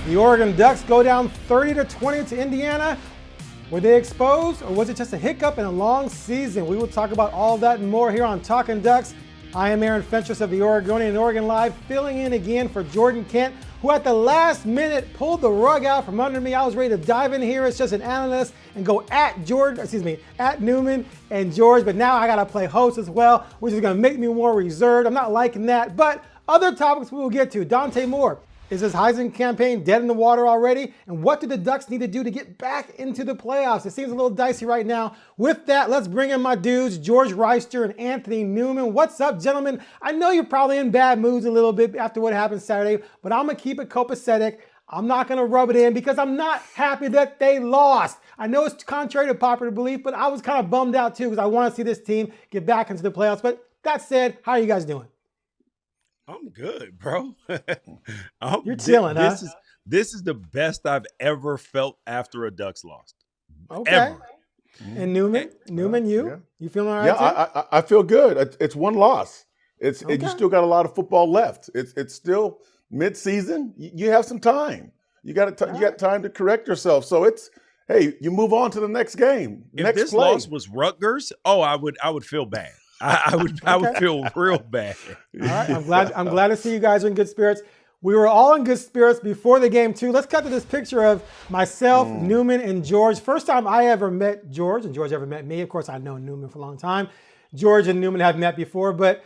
The Oregon Ducks go down 30-20 to Indiana. Were they exposed, or was it just a hiccup in a long season? We will talk about all that and more here on Talkin Ducks. I am Aaron Fentress of the Oregonian and Oregon Live, filling in again for Jordan Kent, who at the last minute pulled the rug out from under me. I was ready to dive in here as just an analyst and go at Newman and George, but now I gotta play host as well, which is gonna make me more reserved. I'm not liking that, but other topics we will get to. Dante Moore. Is his Heisman campaign dead in the water already? And what do the Ducks need to do to get back into the playoffs? It seems a little dicey right now. With that, let's bring in my dudes, George Reister and Anthony Newman. What's up, gentlemen? I know you're probably in bad moods a little bit after what happened Saturday, but I'm going to keep it copacetic. I'm not going to rub it in because I'm not happy that they lost. I know it's contrary to popular belief, but I was kind of bummed out too because I want to see this team get back into the playoffs. But that said, how are you guys doing? I'm good, bro. You're chilling, huh? This is the best I've ever felt after a Ducks lost. Okay. Ever. And Newman, you feeling all right? Yeah, I feel good. It's one loss. You still got a lot of football left. It's still mid-season. You have some time. You got time to correct yourself. So you move on to the next game. If this loss was Rutgers, I would feel bad. I would feel real bad. All right, I'm glad to see you guys are in good spirits. We were all in good spirits before the game too. Let's cut to this picture of myself, Newman, and George. First time I ever met George, and George ever met me. Of course, I've known Newman for a long time. George and Newman have met before, but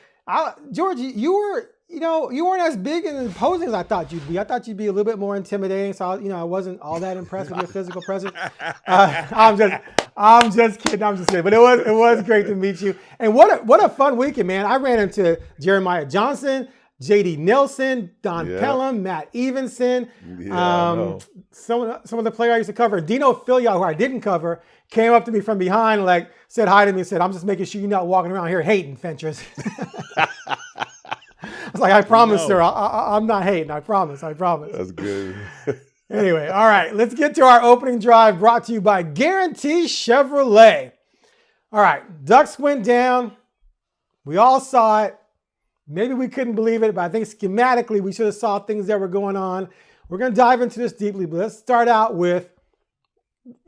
George, you weren't as big and imposing as I thought you'd be. I thought you'd be a little bit more intimidating, so I wasn't all that impressed with your physical presence. I'm just kidding. But it was great to meet you. And what a fun weekend, man. I ran into Jeremiah Johnson, J.D. Nelson, Don Pelham, Matt Evenson. Some of the players I used to cover. Dino Filial, who I didn't cover, came up to me from behind, said hi to me and said, "I'm just making sure you're not walking around here hating, Fentress." I was like, "I promise, sir. I'm not hating. I promise. That's good. Anyway, all right, let's get to our opening drive brought to you by Guarantee Chevrolet. All right, Ducks went down. We all saw it. Maybe we couldn't believe it, but I think schematically we should have saw things that were going on. We're going to dive into this deeply, but let's start out with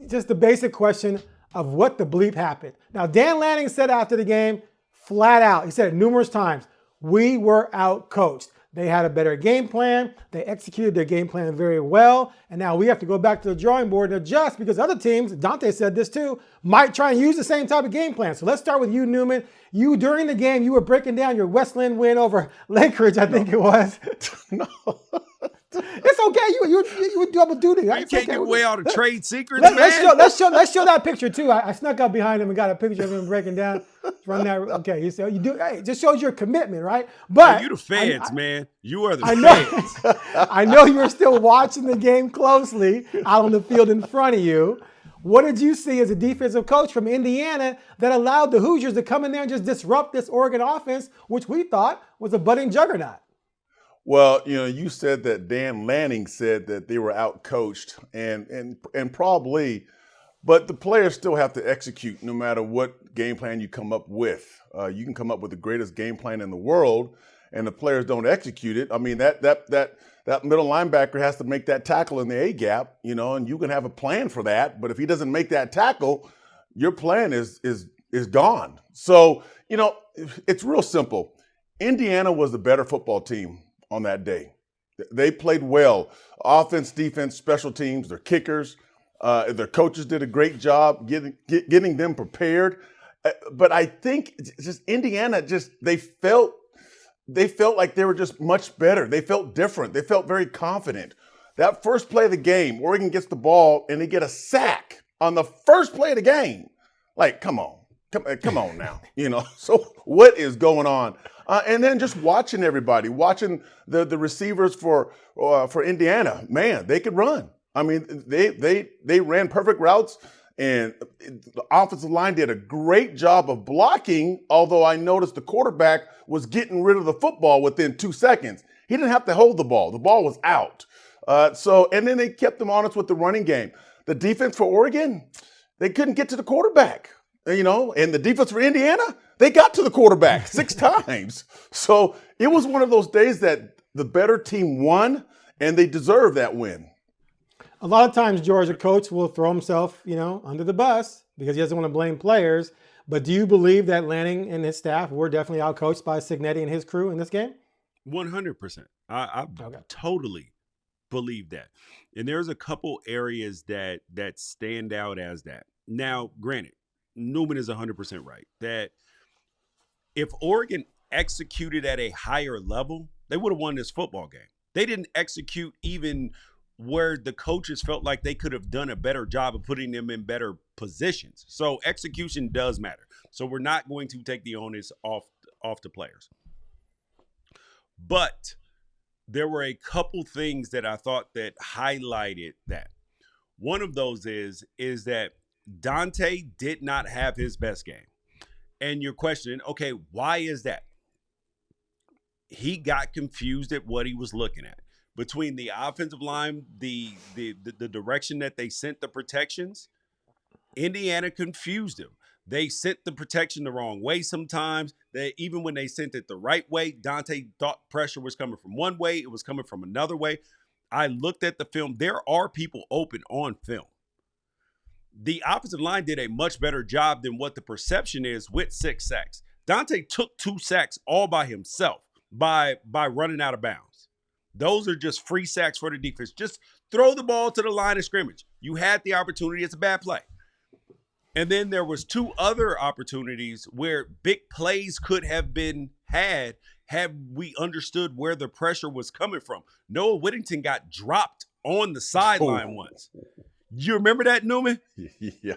just the basic question of what the bleep happened. Now, Dan Lanning said after the game, flat out, he said it numerous times, we were out-coached. They had a better game plan. They executed their game plan very well. And now we have to go back to the drawing board and adjust because other teams, Dante said this too, might try and use the same type of game plan. So let's start with you, Newman. You, during the game, you were breaking down your Westland win over Lakeridge, I think it was. No. It's okay. You were double duty. You can't give away all the trade secrets, man. Let's show that picture too. I snuck up behind him and got a picture of him breaking down. Run that. Okay, you do. Hey, it just shows your commitment, right? But you the fans, man. You are the fans. I know you're still watching the game closely out on the field in front of you. What did you see as a defensive coach from Indiana that allowed the Hoosiers to come in there and just disrupt this Oregon offense, which we thought was a budding juggernaut? Well, you said that Dan Lanning said that they were out-coached, and probably, but the players still have to execute no matter what game plan you come up with. You can come up with the greatest game plan in the world, and the players don't execute it. I mean, that middle linebacker has to make that tackle in the A-gap, and you can have a plan for that. But if he doesn't make that tackle, your plan is gone. So, it's real simple. Indiana was the better football team on that day. They played well. Offense, defense, special teams, their kickers, their coaches did a great job getting them prepared. But I think just Indiana, they felt like they were just much better. They felt different. They felt very confident. That first play of the game, Oregon gets the ball and they get a sack on the first play of the game. Like, come on now, So what is going on? And then just watching everybody, watching the receivers for Indiana, man, they could run. I mean, they ran perfect routes, and the offensive line did a great job of blocking, although I noticed the quarterback was getting rid of the football within 2 seconds. He didn't have to hold the ball. The ball was out. And then they kept them honest with the running game. The defense for Oregon, they couldn't get to the quarterback. And the defense for Indiana, they got to the quarterback 6 times. So it was one of those days that the better team won, and they deserved that win. A lot of times, George, a coach will throw himself, under the bus because he doesn't want to blame players. But do you believe that Lanning and his staff were definitely outcoached by Cignetti and his crew in this game? 100%. I totally believe that. And there's a couple areas that stand out as that. Now, granted, Newman is 100% right that if Oregon executed at a higher level, they would have won this football game. They didn't execute even where the coaches felt like they could have done a better job of putting them in better positions. So execution does matter. So we're not going to take the onus off the players. But there were a couple things that I thought that highlighted that. One of those is that Dante did not have his best game. And you're questioning, okay, why is that? He got confused at what he was looking at. Between the offensive line, the direction that they sent the protections, Indiana confused him. They sent the protection the wrong way sometimes. Even when they sent it the right way, Dante thought pressure was coming from one way. It was coming from another way. I looked at the film. There are people open on film. The offensive line did a much better job than what the perception is with 6 sacks. Dante took 2 sacks all by himself by running out of bounds. Those are just free sacks for the defense. Just throw the ball to the line of scrimmage. You had the opportunity. It's a bad play. And then there was 2 other opportunities where big plays could have been had we understood where the pressure was coming from. Noah Whittington got dropped on the sideline once. You remember that, Newman? Yeah.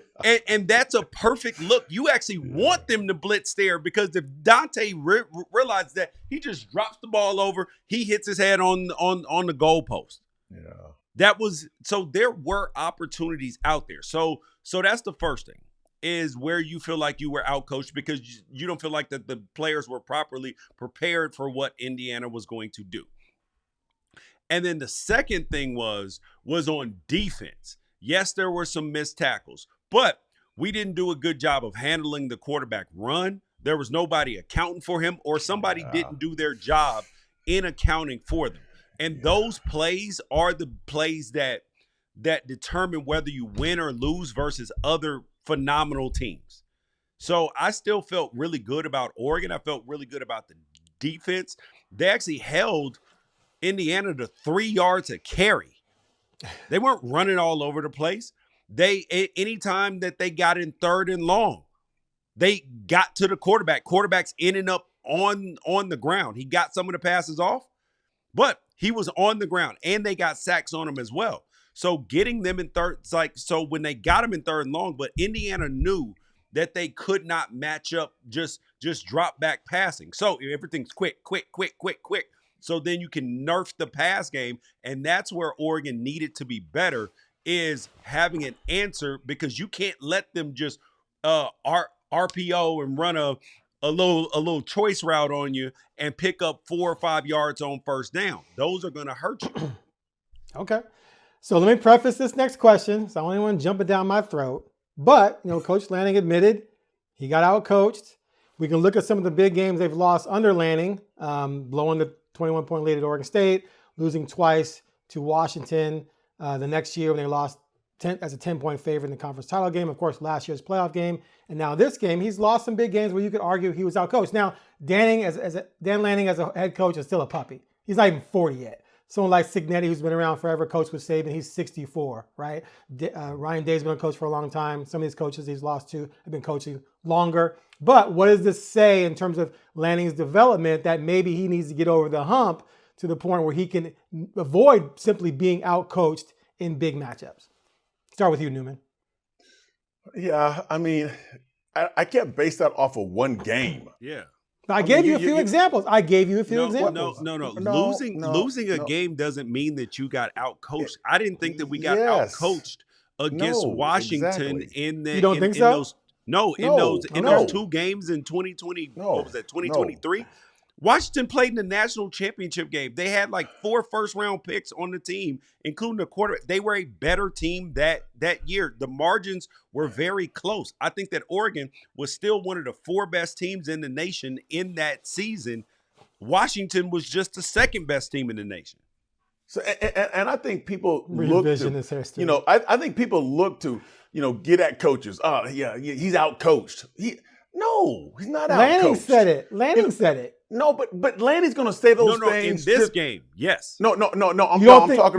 And that's a perfect look. You actually want them to blitz there because if Dante realized that, he just drops the ball over, he hits his head on the goalpost. Yeah. That was so there were opportunities out there. So that's the first thing is where you feel like you were outcoached because you don't feel like that the players were properly prepared for what Indiana was going to do. And then the second thing was on defense. Yes, there were some missed tackles, but we didn't do a good job of handling the quarterback run. There was nobody accounting for him or somebody didn't do their job in accounting for them. And those plays are the plays that determine whether you win or lose versus other phenomenal teams. So I still felt really good about Oregon. I felt really good about the defense. They actually held Indiana to 3 yards a carry. They weren't running all over the place. Anytime that they got in 3rd and long, they got to the quarterback. Quarterbacks ended up on the ground. He got some of the passes off, but he was on the ground, and they got sacks on him as well. So getting them in 3rd, it's like so when they got him in 3rd and long, but Indiana knew that they could not match up just drop back passing. So everything's quick. So then you can nerf the pass game, and that's where Oregon needed to be better is having an answer because you can't let them just RPO and run a little choice route on you and pick up 4 or 5 yards on 1st down. Those are going to hurt you. Okay. So let me preface this next question. So I don't want to jump it down my throat. But, Coach Lanning admitted he got out-coached. We can look at some of the big games they've lost under Lanning, blowing the 21-point lead at Oregon State, losing twice to Washington the next year when they lost as a 10-point favorite in the conference title game. Of course, last year's playoff game. And now this game, he's lost some big games where you could argue he was outcoached. Now, Dan Lanning as a head coach is still a puppy. He's not even 40 yet. Someone like Cignetti, who's been around forever, coached with Saban, he's 64, right? Ryan Day's been a coach for a long time. Some of these coaches he's lost to have been coaching longer. But what does this say in terms of Lanning's development that maybe he needs to get over the hump to the point where he can avoid simply being outcoached in big matchups? Start with you, Newman. Yeah, I mean, I can't base that off of one game. Yeah. I gave you a few examples. No. Losing a game doesn't mean that you got outcoached. I didn't think that we got outcoached against Washington in the. You don't think so? In those 2 games in 2020. What was that? 2023. Washington played in the national championship game. They had like 4 first-round picks on the team, including the quarterback. They were a better team that year. The margins were very close. I think that Oregon was still one of the 4 best teams in the nation in that season. Washington was just the 2nd best team in the nation. So, and I think people look Revisionist to, history. you know, I think people look to, you know, get at coaches. Oh, yeah, he's out coached. No, he's not out coached. Lanning said it. Lanning said it. No, but Lanning's going to say those things. In this game, yes. No. I'm talking you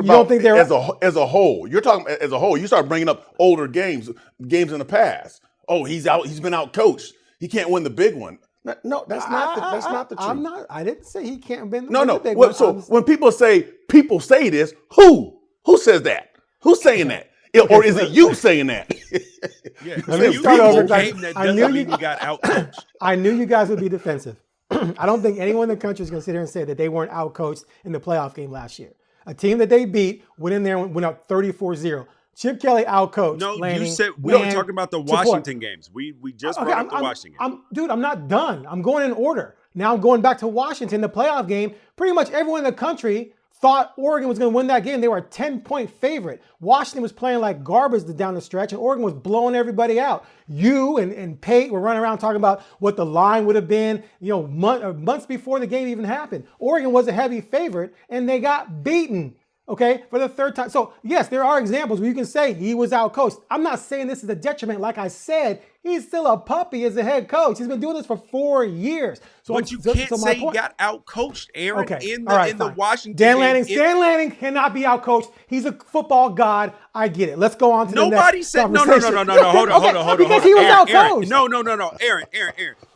don't think about as a whole. You're talking as a whole. You start bringing up older games in the past. Oh, he's out. He's been out coached. He can't win the big one. No, that's not the truth. I didn't say he can't win. No. The big one. So when people say this, who says that? Who's saying that? Or is it you saying that? Yeah. Let me You start over. game that doesn't mean you got out coached. I knew you guys would be defensive. I don't think anyone in the country is going to sit here and say that they weren't out-coached in the playoff game last year. A team that they beat went in there and went up 34-0. Chip Kelly out-coached. No, Lanning, you said we are talking about the Washington games. We just brought up the Washington game. I'm not done. I'm going in order. Now I'm going back to Washington, the playoff game. Pretty much everyone in the country thought Oregon was going to win that game. They were a 10-point favorite. Washington was playing like garbage down the stretch, and Oregon was blowing everybody out. You and Pate were running around talking about what the line would have been, months before the game even happened. Oregon was a heavy favorite, and they got beaten, okay, for the third time. So, yes, there are examples where you can say he was out-coached. I'm not saying this is a detriment. Like I said, he's still a puppy as a head coach. He's been doing this for 4 years. But you can't say he got out-coached, Aaron, in the Washington Dan game. Dan Lanning cannot be out-coached. He's a football god. I get it. Let's go on to the next Nobody said no. Hold on. Because he was out-coached. No. Aaron.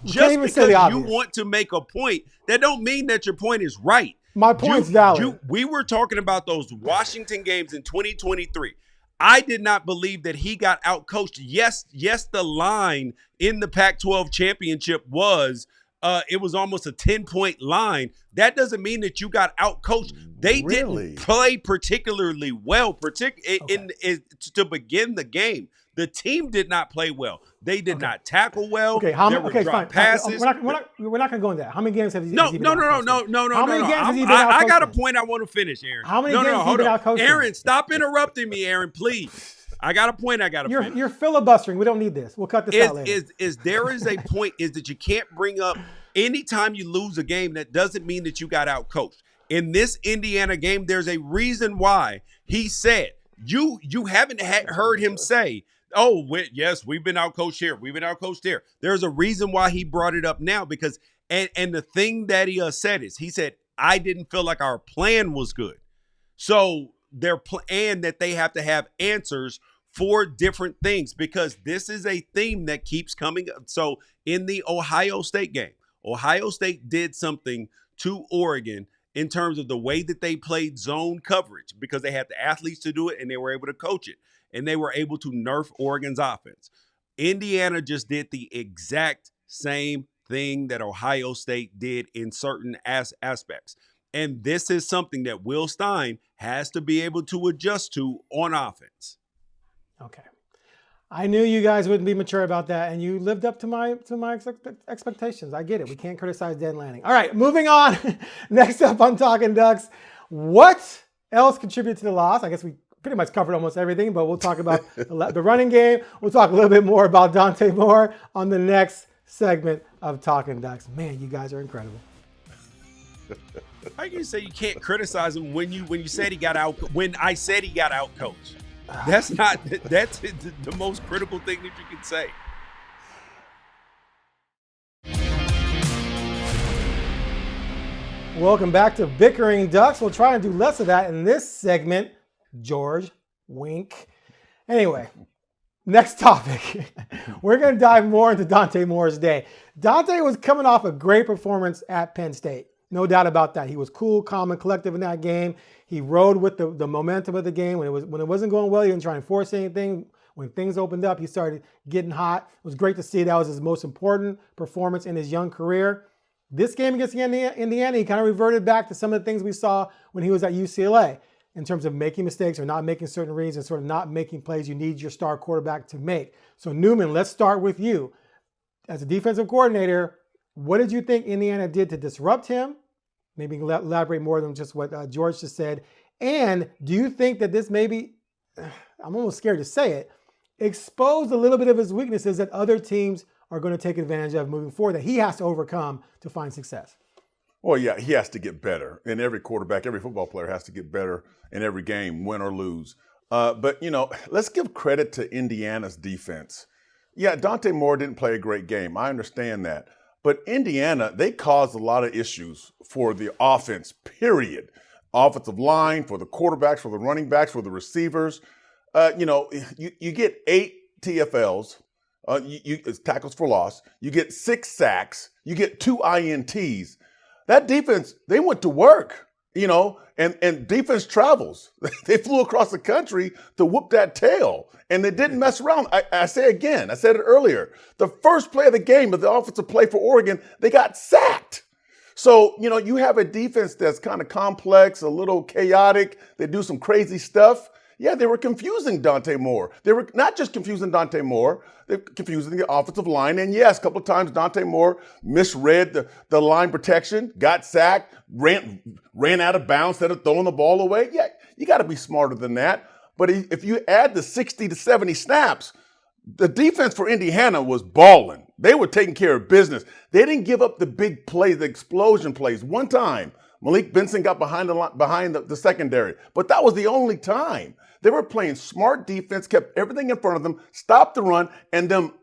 Just because you want to make a point, that don't mean that your point is right. My point's valid. We were talking about those Washington games in 2023. I did not believe that he got out-coached. Yes, the line in the Pac-12 championship was it was almost a 10-point line. That doesn't mean that you got out-coached. They didn't play particularly well, to begin the game. The team did not play well. They did not tackle well. Okay, fine. Passes. We're not going to go into that. How many games have he? No. How many games has he been out-coached? I got a point I want to finish, Aaron. How many games has he been out-coached? Aaron, stop interrupting me, Aaron, please. I got a point I got to finish. You're filibustering. We don't need this. We'll cut this out later. There is a point is that you can't bring up anytime you lose a game, that doesn't mean that you got out-coached. In this Indiana game, there's a reason why he said, you haven't heard him say, oh, yes, we've been out-coached here. We've been out-coached there. There's a reason why he brought it up now because, and the thing that he said is, he said, I didn't feel like our plan was good. So their plan that they have to have answers for different things because this is a theme that keeps coming up. So in the Ohio State game, Ohio State did something to Oregon in terms of the way that they played zone coverage because they had the athletes to do it and they were able to coach it. And they were able to nerf Oregon's offense. Indiana just did the exact same thing that Ohio State did in certain aspects. And this is something that Will Stein has to be able to adjust to on offense. Okay. I knew you guys wouldn't be mature about that, and you lived up to my expectations. I get it. We can't criticize Dan Lanning. All right, moving on. Next up on Talkin Ducks, what else contributed to the loss? I guess we pretty much covered almost everything, but we'll talk about the running game. We'll talk a little bit more about Dante Moore on the next segment of Talkin Ducks. Man, you guys are incredible. How can you say you can't criticize him when you said he got out? When I said he got out coached, that's the most critical thing that you can say. Welcome back to Bickering Ducks. We'll try and do less of that in this segment. George, wink. Anyway, next topic. We're going to dive more into Dante Moore's day. Dante was coming off a great performance at Penn State. No doubt about that. He was cool, calm, and collective in that game. He rode with the momentum of the game. When it wasn't going well, he didn't try and force anything. When things opened up, he started getting hot. It was great to see. That was his most important performance in his young career. This game against Indiana, he kind of reverted back to some of the things we saw when he was at UCLA in terms of making mistakes or not making certain reads and sort of not making plays you need your star quarterback to make. So Newman, let's start with you. As a defensive coordinator, what did you think Indiana did to disrupt him? Maybe you can elaborate more than just what George just said. And do you think that this maybe, I'm almost scared to say it, exposed a little bit of his weaknesses that other teams are going to take advantage of moving forward that he has to overcome to find success? Well, yeah, he has to get better. And every quarterback, every football player has to get better in every game, win or lose. But, let's give credit to Indiana's defense. Yeah, Dante Moore didn't play a great game. I understand that. But Indiana, they caused a lot of issues for the offense, period. Offensive line, for the quarterbacks, for the running backs, for the receivers. You get 8 TFLs, it's tackles for loss. You get 6 sacks. You get 2 INTs. That defense, they went to work, and defense travels. They flew across the country to whoop that tail, and they didn't mess around. I say again, I said it earlier, the first play of the game, of the offensive play for Oregon, they got sacked. So, you have a defense that's kind of complex, a little chaotic. They do some crazy stuff. Yeah, they were confusing Dante Moore. They were not just confusing Dante Moore, they're confusing the offensive line. And yes, a couple of times Dante Moore misread the line protection, got sacked, ran out of bounds instead of throwing the ball away. Yeah, you got to be smarter than that. But if you add the 60 to 70 snaps, the defense for Indiana was balling. They were taking care of business. They didn't give up the big plays, the explosion plays. One time, Malik Benson got behind the secondary, but that was the only time. They were playing smart defense, kept everything in front of them, stopped the run, and them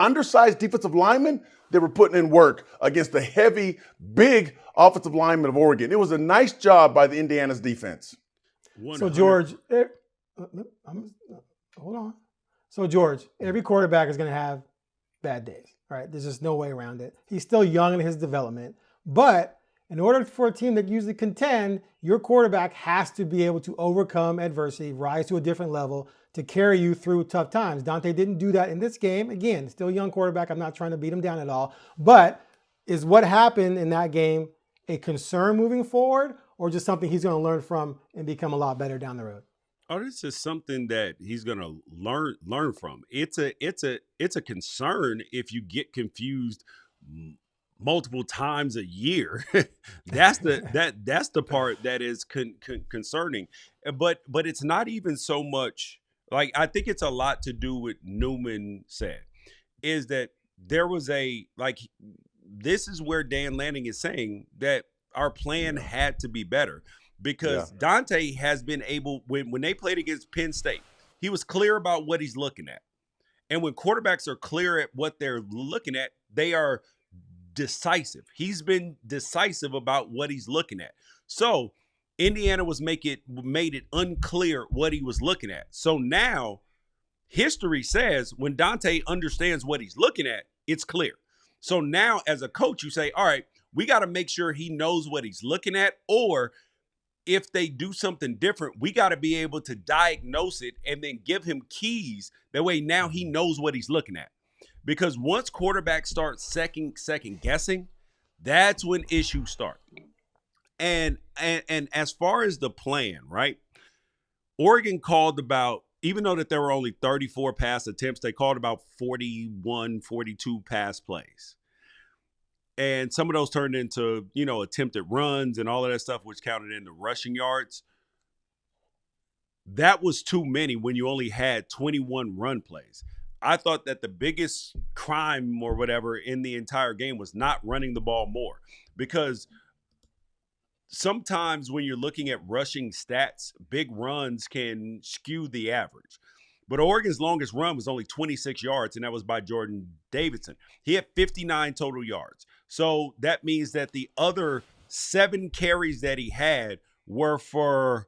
undersized defensive linemen, they were putting in work against the heavy, big offensive linemen of Oregon. It was a nice job by the Indiana's defense. 100. So, George, hold on. So, George, every quarterback is going to have bad days, right? There's just no way around it. He's still young in his development, but in order for a team that usually contend, your quarterback has to be able to overcome adversity, rise to a different level to carry you through tough times. Dante didn't do that in this game. Again, still a young quarterback. I'm not trying to beat him down at all. But is what happened in that game a concern moving forward, or just something he's going to learn from and become a lot better down the road? Oh, this is something that he's going to learn from. It's a concern if you get confused multiple times a year. That's the part that is concerning. But it's not even so much like, I think it's a lot to do with Newman said, is that there was this is where Dan Lanning is saying that our plan had to be better, because Dante has been able, when they played against Penn State, he was clear about what he's looking at. And when quarterbacks are clear at what they're looking at, they are decisive. He's been decisive about what he's looking at. So Indiana made it unclear what he was looking at. So now history says when Dante understands what he's looking at, it's clear. So now as a coach, you say, all right, we got to make sure he knows what he's looking at, or if they do something different, we got to be able to diagnose it and then give him keys. That way now he knows what he's looking at. Because once quarterbacks start second guessing, that's when issues start. And as far as the plan, right? Oregon called about, even though that there were only 34 pass attempts, they called about 41, 42 pass plays. And some of those turned into, attempted runs and all of that stuff, which counted into rushing yards. That was too many when you only had 21 run plays. I thought that the biggest crime or whatever in the entire game was not running the ball more, because sometimes when you're looking at rushing stats, big runs can skew the average. But Oregon's longest run was only 26 yards, and that was by Jordan Davidson. He had 59 total yards. So that means that the other 7 carries that he had were for,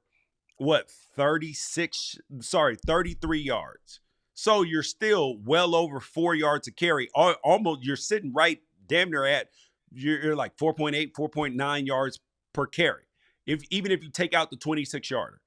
33 yards. So you're still well over 4 yards a carry. Almost, you're sitting right damn near at, you're like 4.8, 4.9 yards per carry, even if you take out the 26-yarder.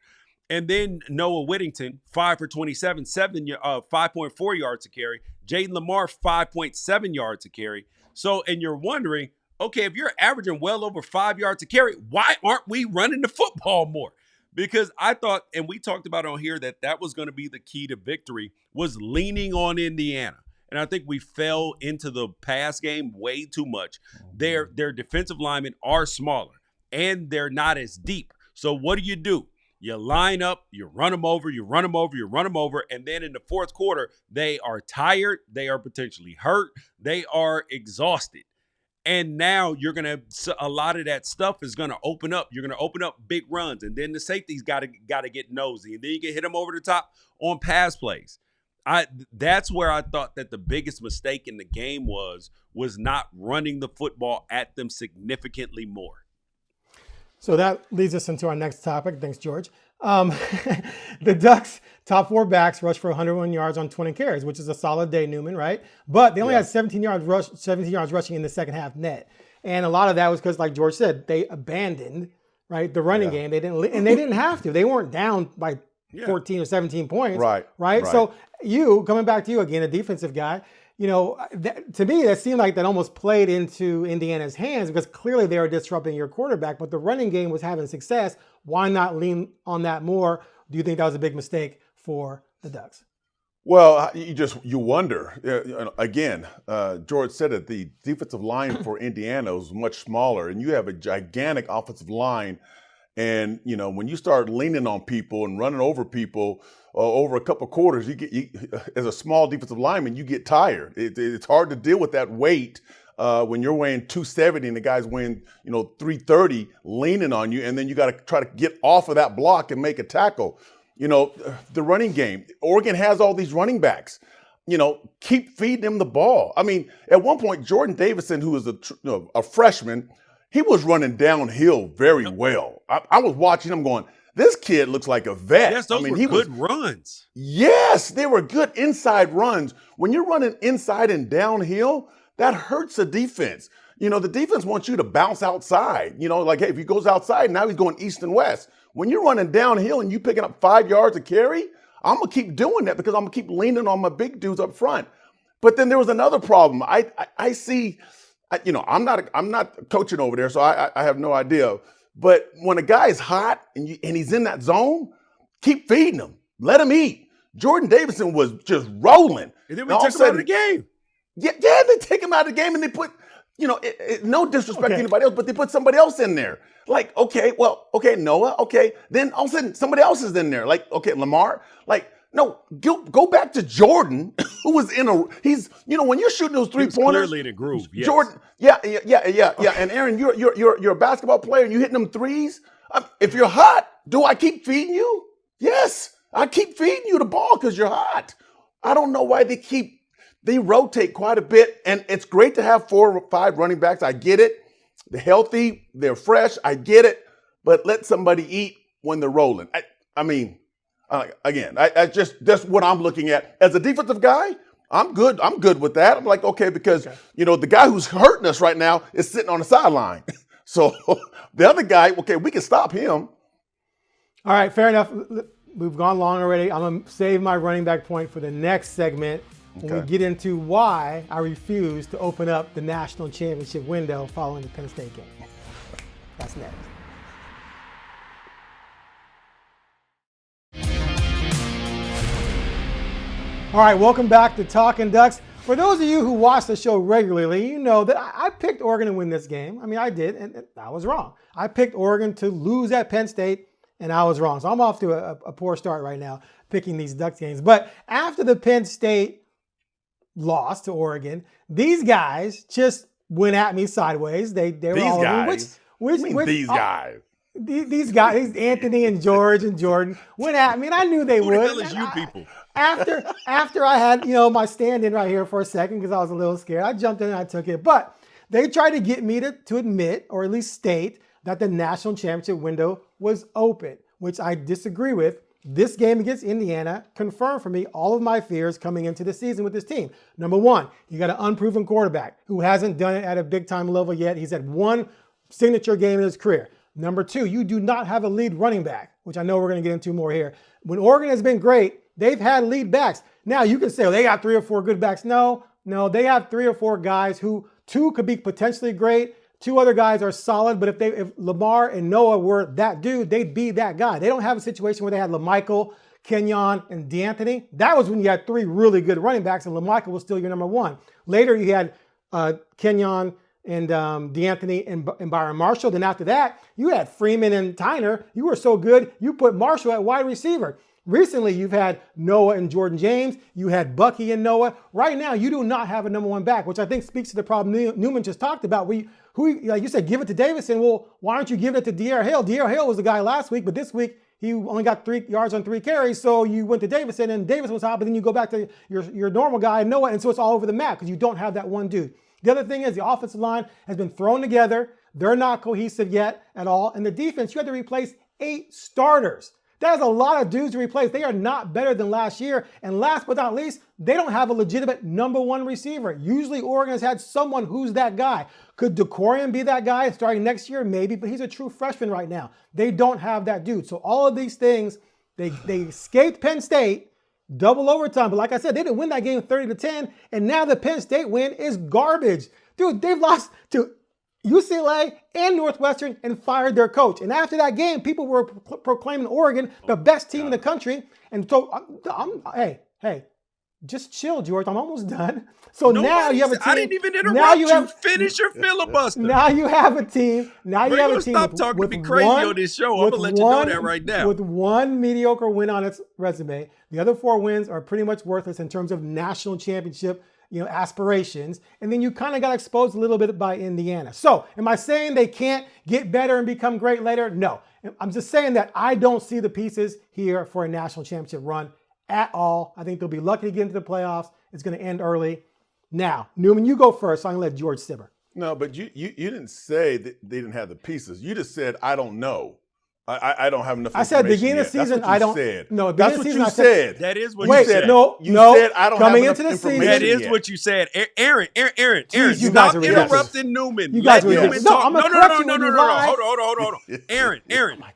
And then Noah Whittington, 5 for 27, 5.4 yards a carry. Jaden Lamar, 5.7 yards a carry. So, and you're wondering, okay, if you're averaging well over 5 yards a carry, why aren't we running the football more? Because I thought, and we talked about on here, that was going to be the key to victory, was leaning on Indiana. And I think we fell into the pass game way too much. Their defensive linemen are smaller, and they're not as deep. So what do? You line up, you run them over, and then in the fourth quarter, they are tired, they are potentially hurt, they are exhausted. And now you're going to, a lot of that stuff is going to open up. You're going to open up big runs. And then the safety's got to get nosy. And then you can hit them over the top on pass plays. That's where I thought that the biggest mistake in the game was not running the football at them significantly more. So that leads us into our next topic. Thanks, George. The Ducks' top 4 backs rushed for 101 yards on 20 carries, which is a solid day, Newman, right? But they only had 17 yards rushing in the second half net. And a lot of that was because, like George said, they abandoned, right, the running game. They didn't have to. They weren't down by 14 or 17 points. Right. So coming back to you again, a defensive guy, to me, that seemed like that almost played into Indiana's hands because clearly they were disrupting your quarterback, but the running game was having success. Why not lean on that more? Do you think that was a big mistake for the Ducks? Well, you wonder. Again, George said it, the defensive line for Indiana was much smaller, and you have a gigantic offensive line. And, when you start leaning on people and running over people over a couple of quarters, as a small defensive lineman, you get tired. It's hard to deal with that weight when you're weighing 270 and the guy's weighing, 330 leaning on you. And then you got to try to get off of that block and make a tackle. The running game, Oregon has all these running backs. Keep feeding them the ball. I mean, at one point, Jordan Davison, who was a freshman, he was running downhill very well. I was watching him going, this kid looks like a vet. Yes, those were good runs. Yes, they were good inside runs. When you're running inside and downhill, that hurts the defense. The defense wants you to bounce outside. Like, hey, if he goes outside, now he's going east and west. When you're running downhill and you picking up 5 yards a carry, I'm going to keep doing that because I'm going to keep leaning on my big dudes up front. But then there was another problem. I see, I'm not coaching over there, so I have no idea. But when a guy is hot and he's in that zone, keep feeding him. Let him eat. Jordan Davison was just rolling. And then we took him out of the game. Yeah, they take him out of the game and they put, no disrespect to anybody else, but they put somebody else in there. Like, okay, Noah, okay. Then all of a sudden somebody else is in there. Like, okay, Lamar. Like, no, go back to Jordan, who was when you're shooting those 3-pointers. Clearly in a groove, yes. Jordan, yeah. And Aaron, you're a basketball player and you hitting them threes. If you're hot, do I keep feeding you? Yes, I keep feeding you the ball because you're hot. I don't know why they rotate quite a bit, and it's great to have 4 or 5 running backs. I get it. They're healthy, they're fresh. I get it, but let somebody eat when they're rolling. That's what I'm looking at. As a defensive guy, I'm good. I'm good with that. I'm like, okay, because, the guy who's hurting us right now is sitting on the sideline. So the other guy, okay, we can stop him. All right, fair enough. We've gone long already. I'm going to save my running back point for the next segment when we get into why I refuse to open up the national championship window following the Penn State game. That's next. All right, welcome back to Talkin Ducks. For those of you who watch the show regularly, you know that I picked Oregon to win this game. I mean, I did, and I was wrong. I picked Oregon to lose at Penn State, and I was wrong. So I'm off to a poor start right now picking these Ducks games. But after the Penn State loss to Oregon, these guys just went at me sideways. They were all guys? These guys. These guys, Anthony and George and Jordan, went at me, and I knew they would. Who the hell is you people? After I had, my stand-in right here for a second because I was a little scared, I jumped in and I took it. But they tried to get me to admit, or at least state, that the national championship window was open, which I disagree with. This game against Indiana confirmed for me all of my fears coming into the season with this team. Number one, you got an unproven quarterback who hasn't done it at a big-time level yet. He's had one signature game in his career. Number two, you do not have a lead running back, which I know we're going to get into more here. When Oregon has been great, they've had lead backs. Now you can say, they got 3 or 4 good backs. No, they have 3 or 4 guys who 2 could be potentially great. 2 other guys are solid, but if Lamar and Noah were that dude, they'd be that guy. They don't have a situation where they had LaMichael, Kenyon, and D'Anthony. That was when you had 3 really good running backs, and LaMichael was still your number 1. Later, you had Kenyon and D'Anthony and Byron Marshall. Then after that, you had Freeman and Tyner. You were so good, you put Marshall at wide receiver. Recently, you've had Noah and Jordan James. You had Bucky and Noah. Right now, you do not have a number one back, which I think speaks to the problem Newman just talked about. Like you said, give it to Davison. Well, why aren't you giving it to De'Aaron Hill? De'Aaron Hill was the guy last week, but this week he only got 3 yards on 3 carries. So you went to Davison, and Davison was hot, but then you go back to your normal guy, Noah, and so it's all over the map because you don't have that one dude. The other thing is the offensive line has been thrown together. They're not cohesive yet at all. And the defense, you had to replace 8 starters. That is a lot of dudes to replace. They are not better than last year. And last but not least, they don't have a legitimate number one receiver. Usually Oregon has had someone who's that guy. Could DeCorian be that guy starting next year? Maybe, but he's a true freshman right now. They don't have that dude. So all of these things, they escaped Penn State, double overtime. But like I said, they didn't win that game 30-10. And now the Penn State win is garbage. Dude, they've lost to UCLA and Northwestern and fired their coach. And after that game, people were proclaiming Oregon the best team in the country. And so, hey, just chill, George. I'm almost done. So now you have a team. I didn't even interrupt you. Finish your filibuster. Now you have a team. Now you have a team. Stop talking to me crazy on this show. I'm going to let you know that right now. With one mediocre win on its resume, the other 4 wins are pretty much worthless in terms of national championship aspirations. And then you kind of got exposed a little bit by Indiana. So am I saying they can't get better and become great later? No. I'm just saying that I don't see the pieces here for a national championship run at all. I think they'll be lucky to get into the playoffs. It's going to end early. Now, Newman, you go first. So I'm going to let George simmer. No, but you didn't say that they didn't have the pieces. You just said, I don't know. I don't have enough information. I said beginning of the season, I don't. Said. No, that's what you said. That is what you said. You said I don't coming have into enough the season. That is what you said. Aaron, Jeez, stop interrupting Newman. You guys Let are Newman talk. No. Hold on.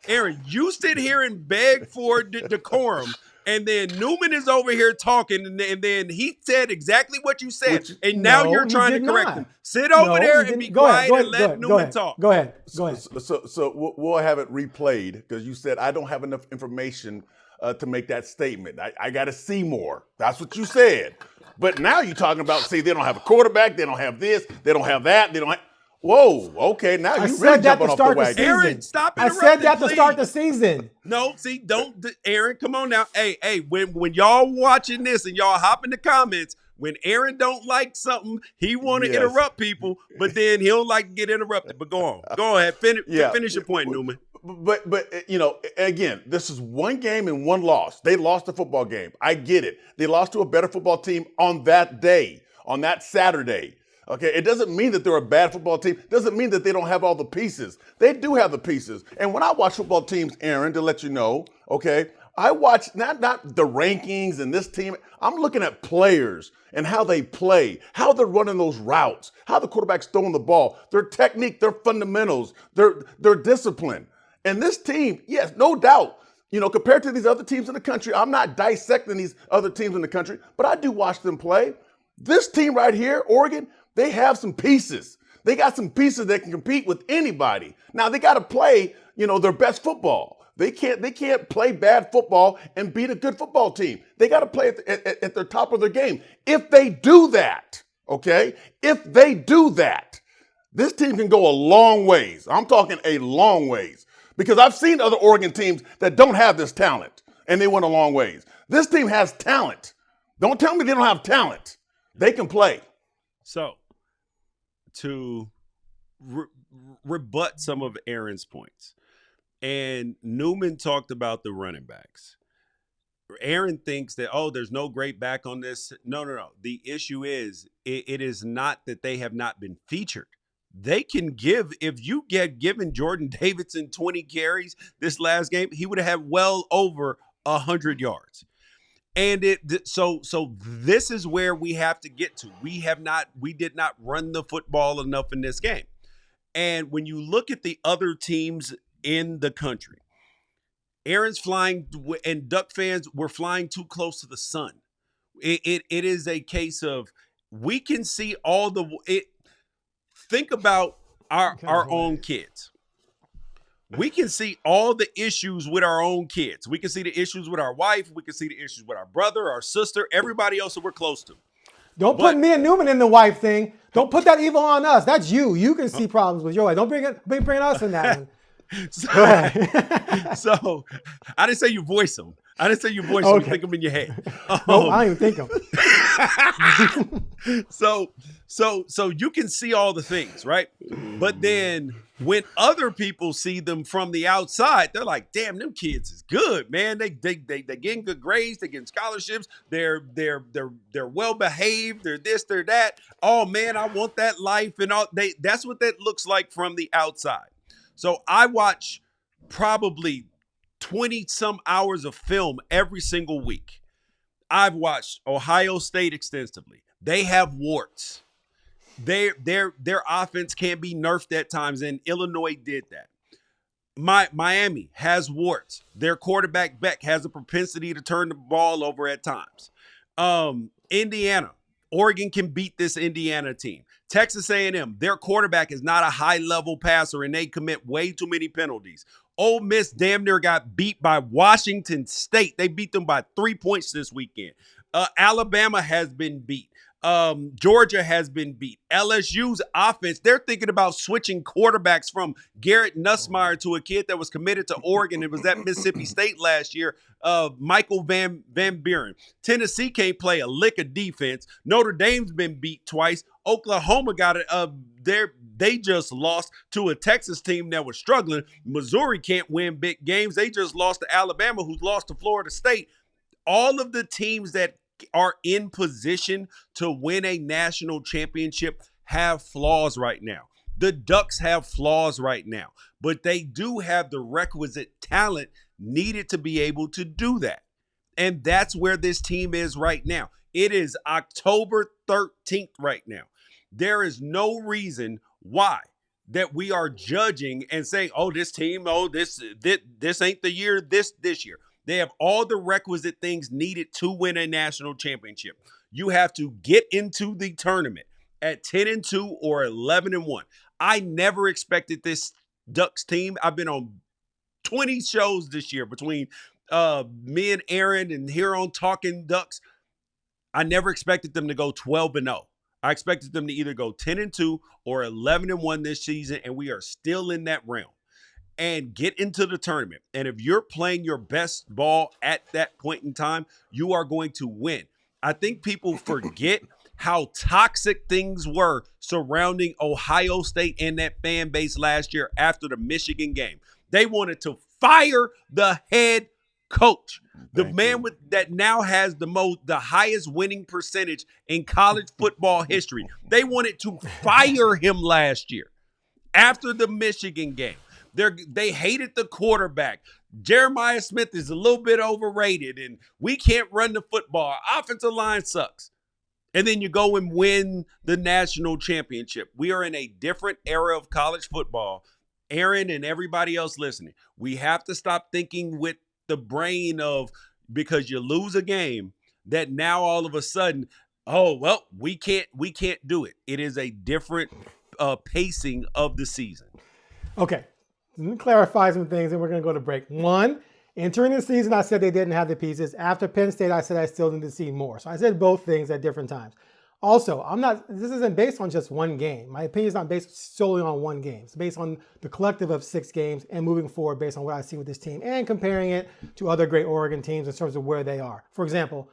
Aaron, you sit here and beg for decorum. And then Newman is over here talking, and then he said exactly what you said, and now you're trying to correct him. Sit over there and be quiet and let Newman talk. Go ahead. So we'll have it replayed because you said I don't have enough information to make that statement. I got to see more. That's what you said. But now you're talking about, see, they don't have a quarterback, they don't have this, they don't have that, they don't have. Whoa, okay, now you really jumping off the wagon. Aaron, stop interrupting, I said that to start the season. No, see, don't, Aaron, come on now. Hey, when y'all watching this and y'all hop in the comments, when Aaron don't like something, he want to interrupt people, but then he'll like get interrupted. But go ahead, finish your point, Newman. But again, this is one game and one loss. They lost the football game. I get it. They lost to a better football team on that day, on that Saturday. Okay, it doesn't mean that they're a bad football team. It doesn't mean that they don't have all the pieces. They do have the pieces. And when I watch football teams, Aaron, to let you know, okay, I watch not the rankings and this team. I'm looking at players and how they play, how they're running those routes, how the quarterback's throwing the ball, their technique, their fundamentals, their discipline. And this team, yes, no doubt, compared to these other teams in the country, I'm not dissecting these other teams in the country, but I do watch them play. This team right here, Oregon, they have some pieces. They got some pieces that can compete with anybody. Now they got to play, their best football. They can't play bad football and beat a good football team. They got to play at the top of their game. If they do that, okay, this team can go a long ways. I'm talking a long ways because I've seen other Oregon teams that don't have this talent and they went a long ways. This team has talent. Don't tell me they don't have talent. They can play. So, to rebut some of Aaron's points, and Newman talked about the running backs. Aaron thinks that, there's no great back on this. No. The issue is it is not that they have not been featured. They can give, if you get given Jordan Davidson 20 carries this last game, he would have had well over 100 yards. And so this is where we have to get to. We did not run the football enough in this game. And when you look at the other teams in the country, Aaron's flying, and Duck fans were flying too close to the sun. It is a case of we can see think about our own kids. We can see all the issues with our own kids. We can see the issues with our wife. We can see the issues with our brother, our sister, everybody else that we're close to. Don't put me and Newman in the wife thing. Don't put that evil on us. That's you. You can see problems with your wife. Don't bring us in that one. So I didn't say you voice them. I didn't say your voice. Okay. So you think them in your head. Nope, I don't even think them. So you can see all the things, right? But then when other people see them from the outside, they're like, "Damn, them kids is good, man. They getting good grades, they getting scholarships. They're well behaved. They're this, they're that. Oh man, I want that life and all. That's what that looks like from the outside. So I watch probably 20 some hours of film every single week. I've watched Ohio State extensively. They have warts. Their offense can be nerfed at times, and Illinois did that. Miami has warts. Their quarterback Beck has a propensity to turn the ball over at times. Indiana, Oregon can beat this Indiana team. Texas A&M, their quarterback is not a high-level passer, and they commit way too many penalties. Ole Miss damn near got beat by Washington State. They beat them by 3 points this weekend. Alabama has been beat. Georgia has been beat. LSU's offense, they're thinking about switching quarterbacks from Garrett Nussmeier to a kid that was committed to Oregon. It was at Mississippi State last year, Michael Van Buren. Tennessee can't play a lick of defense. Notre Dame's been beat twice. Oklahoma got it. They just lost to a Texas team that was struggling. Missouri can't win big games. They just lost to Alabama, who's lost to Florida State. All of the teams that are in position to win a national championship have flaws right now. The Ducks have flaws right now, but they do have the requisite talent needed to be able to do that. And that's where this team is right now. It is October 13th right now. There is no reason why that we are judging and saying, oh, this team, this ain't the year, this year. They have all the requisite things needed to win a national championship. You have to get into the tournament at 10-2 or 11-1. I never expected this Ducks team. I've been on 20 shows this year between me and Aaron and here on Talkin Ducks. I never expected them to go 12-0. I expected them to either go 10-2 or 11-1 this season, and we are still in that realm. And get into the tournament. And if you're playing your best ball at that point in time, you are going to win. I think people forget how toxic things were surrounding Ohio State and that fan base last year after the Michigan game. They wanted to fire the head coach, the man that now has the highest winning percentage in college football history. They wanted to fire him last year after the Michigan game. They hated the quarterback. Jeremiah Smith is a little bit overrated, and we can't run the football. Our offensive line sucks. And then you go and win the national championship. We are in a different era of college football. Aaron and everybody else listening, we have to stop thinking with the brain of, because you lose a game, that now all of a sudden, oh, well, we can't do it. It is a different pacing of the season. Okay. Let me clarify some things, and we're going to go to break. One, entering the season, I said they didn't have the pieces. After Penn State, I said I still need to see more. So I said both things at different times. Also, this isn't based on just one game. My opinion is not based solely on one game. It's based on the collective of 6 games and moving forward based on what I see with this team and comparing it to other great Oregon teams in terms of where they are. For example,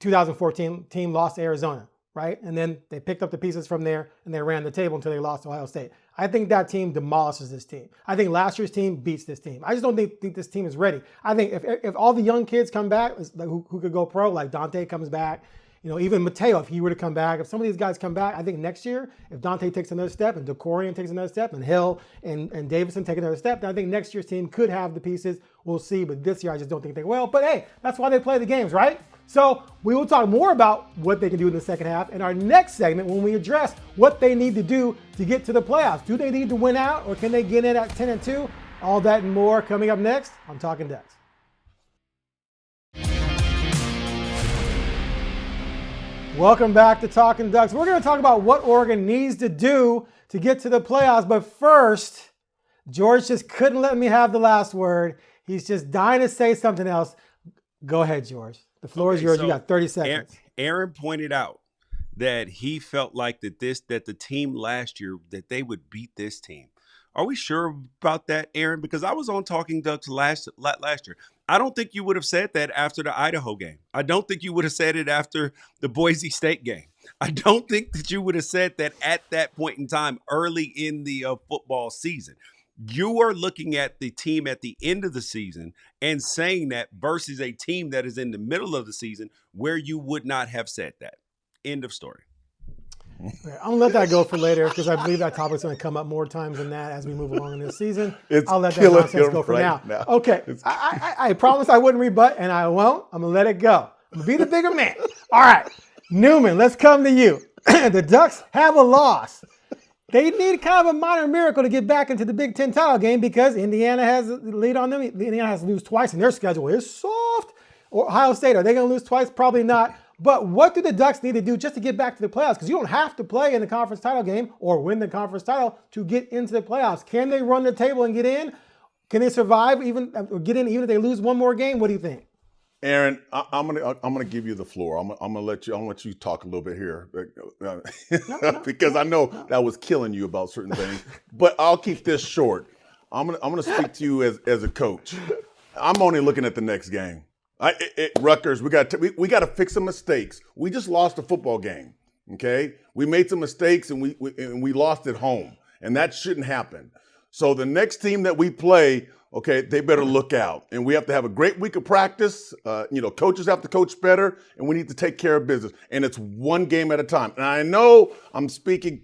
2014 team lost to Arizona, right? And then they picked up the pieces from there and they ran the table until they lost to Ohio State. I think that team demolishes this team. I think last year's team beats this team. I just don't think this team is ready. I think if all the young kids come back, who could go pro, like Dante comes back, even Mateo, if he were to come back, if some of these guys come back, I think next year, if Dante takes another step and DeCorian takes another step and Hill and Davison take another step, then I think next year's team could have the pieces. We'll see. But this year, I just don't think they will. But hey, that's why they play the games, right? So we will talk more about what they can do in the second half in our next segment when we address what they need to do to get to the playoffs. Do they need to win out, or can they get in at 10-2? All that and more coming up next on Talkin Ducks. Welcome back to Talkin Ducks. We're going to talk about what Oregon needs to do to get to the playoffs. But first, George just couldn't let me have the last word. He's just dying to say something else. Go ahead, George. The floor is yours. You got 30 seconds. Aaron pointed out that he felt like that the team last year, that they would beat this team. Are we sure about that, Aaron? Because I was on Talking Ducks last year. I don't think you would have said that after the Idaho game. I don't think you would have said it after the Boise State game. I don't think that you would have said that at that point in time early in the football season. You are looking at the team at the end of the season and saying that versus a team that is in the middle of the season where you would not have said that. End of story. I'm going to let that go for later because I believe that topic's going to come up more times than that as we move along in this season. I'll let that nonsense go for now. Okay, I promised I wouldn't rebut, and I won't. I'm going to let it go. I'm going to be the bigger man. All right, Newman, let's come to you. The Ducks have a loss. They need kind of a minor miracle to get back into the Big Ten title game because Indiana has the lead on them. Indiana has to lose twice, and their schedule is soft. Or Ohio State, are they going to lose twice? Probably not. But what do the Ducks need to do just to get back to the playoffs? Because you don't have to play in the conference title game or win the conference title to get into the playoffs. Can they run the table and get in? Can they survive or get in even if they lose one more game? What do you think? Aaron, I'm gonna give you the floor. I'm gonna let you talk a little bit here because I know that was killing you about certain things. But I'll keep this short. I'm gonna speak to you as a coach. I'm only looking at the next game. Rutgers, we got to fix some mistakes. We just lost a football game. Okay, we made some mistakes and we lost at home, and that shouldn't happen. So the next team that we play, okay, they better look out, and we have to have a great week of practice. Coaches have to coach better, and we need to take care of business. And it's one game at a time. And I know I'm speaking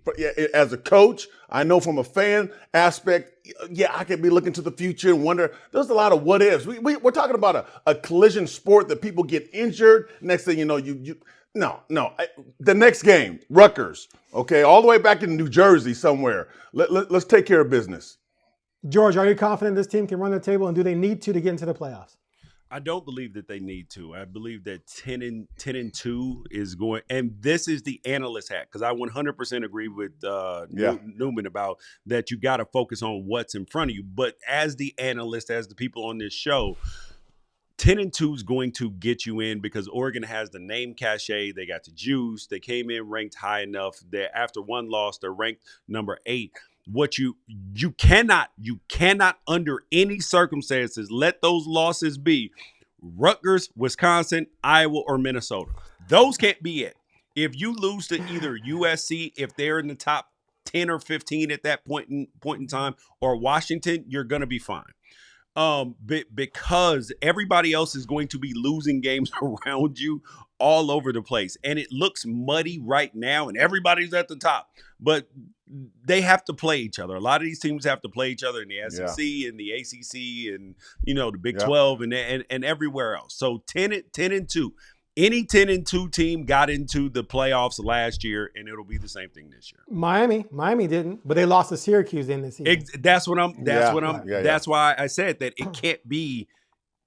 as a coach. I know from a fan aspect, I could be looking to the future and wonder. There's a lot of what ifs. We're talking about a collision sport that people get injured. Next thing you know, the next game, Rutgers, okay, all the way back in New Jersey somewhere. Let's take care of business. George, are you confident this team can run the table, and do they need to get into the playoffs? I don't believe that they need to. I believe that 10-2 is going, and this is the analyst hat, because I 100% agree with Newman about that. You got to focus on what's in front of you. But as the analyst, as the people on this show, 10-2 is going to get you in because Oregon has the name cachet. They got the juice. They came in ranked high enough that after one loss, they're ranked number 8. What you cannot under any circumstances let those losses be Rutgers, Wisconsin, Iowa, or Minnesota. Those can't be it. If you lose to either USC, if they're in the top 10 or 15 at that point in time, or Washington, you're gonna be fine. Because everybody else is going to be losing games around you all over the place, and it looks muddy right now, and everybody's at the top, but they have to play each other. A lot of these teams have to play each other in the SEC and the ACC and the Big 12 and everywhere else. So 10-2. Any 10-2 team got into the playoffs last year, and it'll be the same thing this year. Miami didn't, but they lost to Syracuse in this season. That's why I said that it can't be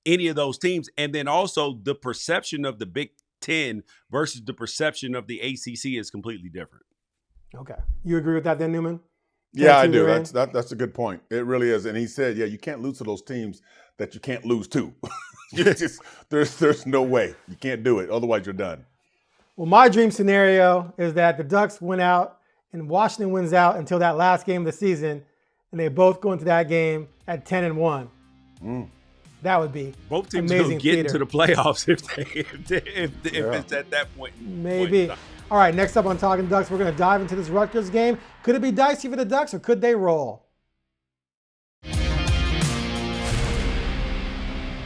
any of those teams. And then also the perception of the Big Ten versus the perception of the ACC is completely different. Okay. You agree with that then, Newman? Yeah, I do. That's a good point. It really is. And he said, you can't lose to those teams that you can't lose to. There's no way. You can't do it. Otherwise, you're done. Well, my dream scenario is that the Ducks win out and Washington wins out until that last game of the season, and they both go into that game at 10-1. That would be both teams will get into the playoffs if it's at that point. Maybe. All right, next up on Talkin Ducks, we're going to dive into this Rutgers game. Could it be dicey for the Ducks, or could they roll?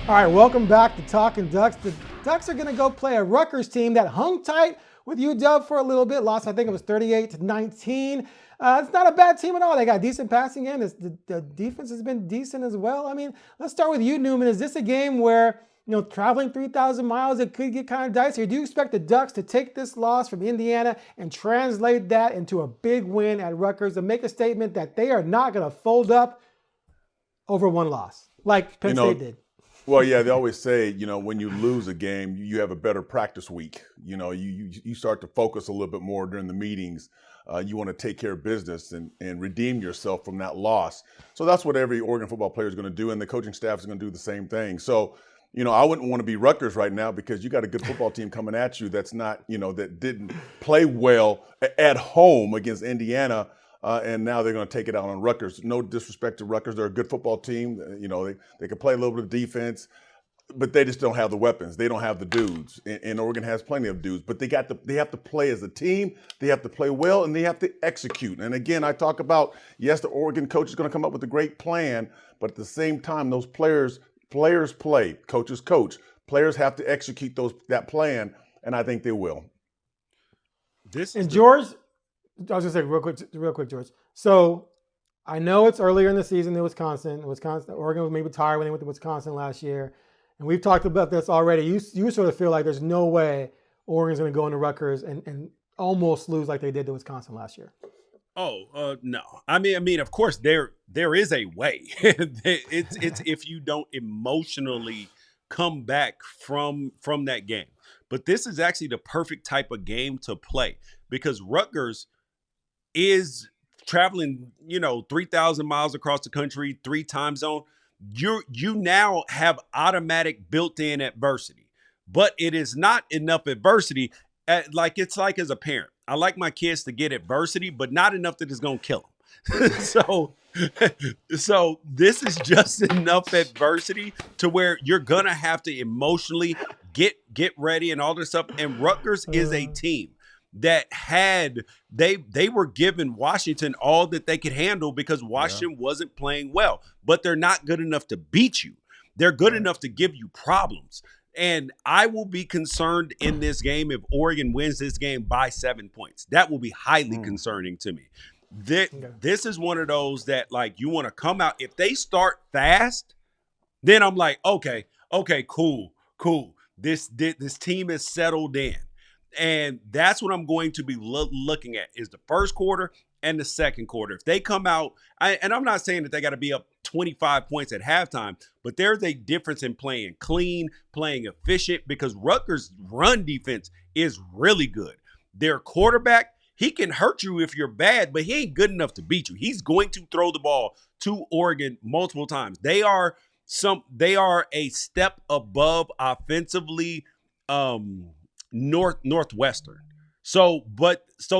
All right, welcome back to Talkin Ducks. The Ducks are going to go play a Rutgers team that hung tight with UW for a little bit. Lost, I think it was 38-19. It's not a bad team at all. They got decent passing in. The defense has been decent as well. I mean, let's start with you, Newman. Is this a game where, traveling 3,000 miles, it could get kind of dicey? Or do you expect the Ducks to take this loss from Indiana and translate that into a big win at Rutgers and make a statement that they are not going to fold up over one loss like Penn State did? Well, yeah, they always say, when you lose a game, you have a better practice week. You start to focus a little bit more during the meetings. You want to take care of business and redeem yourself from that loss. So that's what every Oregon football player is going to do, and the coaching staff is going to do the same thing. So, I wouldn't want to be Rutgers right now because you got a good football team coming at you that's not, that didn't play well at home against Indiana. and now they're going to take it out on Rutgers. No disrespect to Rutgers. They're a good football team. They can play a little bit of defense, but they just don't have the weapons. They don't have the dudes. And Oregon has plenty of dudes. But they have to play as a team. They have to play well, and they have to execute. And again, I talk about, yes, the Oregon coach is going to come up with a great plan, but at the same time, those players play. Coaches coach. Players have to execute that plan, and I think they will. George, I was going to say real quick, George. So I know it's earlier in the season than Wisconsin. Oregon was maybe tired when they went to Wisconsin last year. And we've talked about this already. You sort of feel like there's no way Oregon's going to go into Rutgers and almost lose like they did to Wisconsin last year. No. I mean, of course there is a way. it's if you don't emotionally come back from that game. But this is actually the perfect type of game to play because Rutgers is traveling, 3,000 miles across the country, 3 time zones. You now have automatic built-in adversity, but it is not enough adversity. It's like as a parent, I like my kids to get adversity, but not enough that it's going to kill them. So this is just enough adversity to where you're going to have to emotionally get ready and all this stuff. And Rutgers is a team that they were giving Washington all that they could handle because Washington wasn't playing well, but they're not good enough to beat you. They're good enough to give you problems. And I will be concerned in this game if Oregon wins this game by 7 points. That will be highly concerning to me. This is one of those that you want to come out. If they start fast, then I'm like, okay, cool. This team is settled in. And that's what I'm going to be looking at is the first quarter and the second quarter. If they come out, and I'm not saying that they got to be up 25 points at halftime, but there's a difference in playing clean, playing efficient, because Rutgers' run defense is really good. Their quarterback, he can hurt you if you're bad, but he ain't good enough to beat you. He's going to throw the ball to Oregon multiple times. They are a step above offensively, Northwestern. So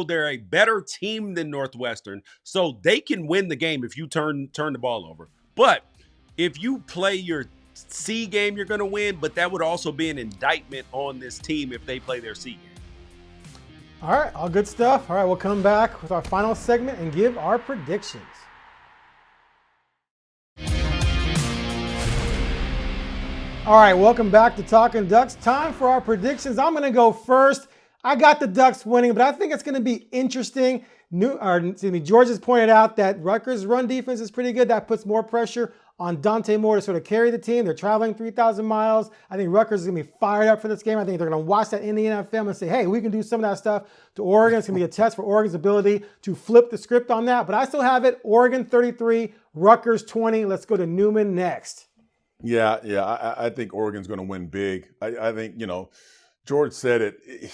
they're a better team than Northwestern. So they can win the game if you turn the ball over. But if you play your C game, you're going to win. But that would also be an indictment on this team if they play their C game. All right, all good stuff. All right, we'll come back with our final segment and give our predictions. All right, welcome back to Talkin Ducks. Time for our predictions. I'm going to go first. I got the Ducks winning, but I think it's going to be interesting. George has pointed out that Rutgers' run defense is pretty good. That puts more pressure on Dante Moore to sort of carry the team. They're traveling 3,000 miles. I think Rutgers is going to be fired up for this game. I think they're going to watch that Indiana film and say, hey, we can do some of that stuff to Oregon. It's going to be a test for Oregon's ability to flip the script on that. But I still have it, Oregon 33, Rutgers 20. Let's go to Newman next. Yeah. I think Oregon's going to win big. I think, George said it,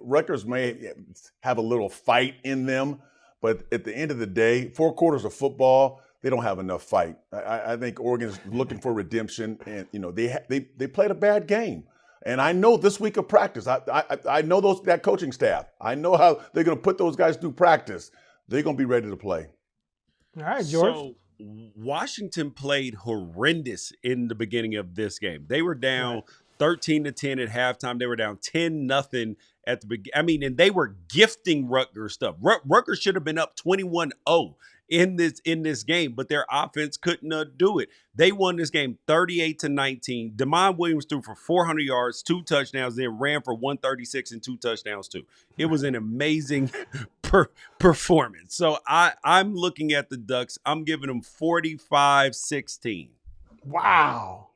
Rutgers may have a little fight in them, but at the end of the day, 4 quarters of football, they don't have enough fight. I think Oregon's looking for redemption, and they played a bad game. And I know this week of practice, I know that coaching staff. I know how they're going to put those guys through practice. They're going to be ready to play. All right, George. So Washington played horrendous in the beginning of this game. They were down 13-10 at halftime. They were down 10-0 at the beginning. And they were gifting Rutgers stuff. Rutgers should have been up 21-0 in this game, but their offense couldn't do it. They won this game 38-19. Damon Williams threw for 400 yards, 2 touchdowns, then ran for 136 and 2 touchdowns too. It was an amazing performance. So I'm looking at the Ducks. I'm giving them 45-16. Wow.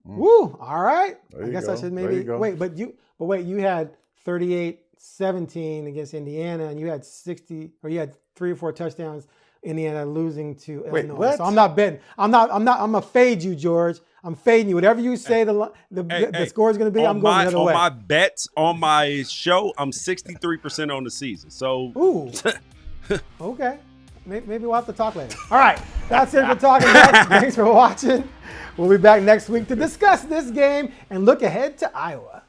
Woo! All right. I guess go. I should maybe wait. But you had 38-17 against Indiana, and you had 3 or 4 touchdowns. Indiana losing to Illinois. What? So I'm not betting. I'm gonna fade you, George. I'm fading you. Whatever you say the score is gonna be, I'm going the other way. On my bets on my show, I'm 63% on the season. So ooh. Okay. Maybe we'll have to talk later. All right. That's it for Talkin Ducks. Thanks for watching. We'll be back next week to discuss this game and look ahead to Iowa.